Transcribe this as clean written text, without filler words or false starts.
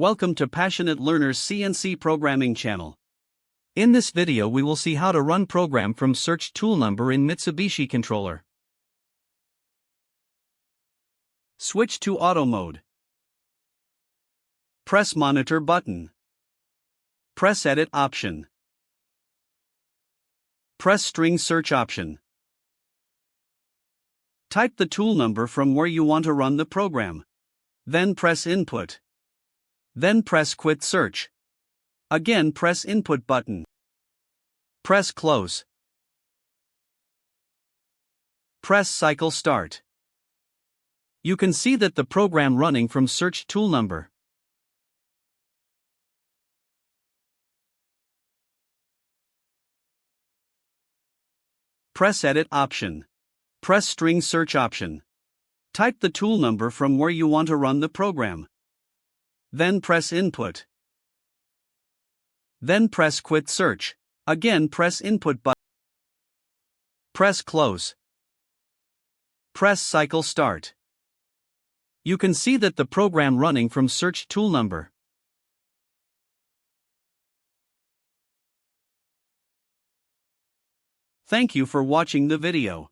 Welcome to Passionate Learners CNC Programming channel. In this video we will see how to run program from search tool number in Mitsubishi controller. Switch to auto mode. Press monitor button. Press edit option. Press string search option. Type the tool number from where you want to run the program. Then press input. Then press quit search. Again press input button. Press close. Press cycle start. You can see that the program running from search tool number. Press edit option. Press string search option. Type the tool number from where you want to run the program. Then press input. Then press quit search. Again press input button. Press close. Press cycle start. You can see that the program running from search tool number. Thank you for watching the video.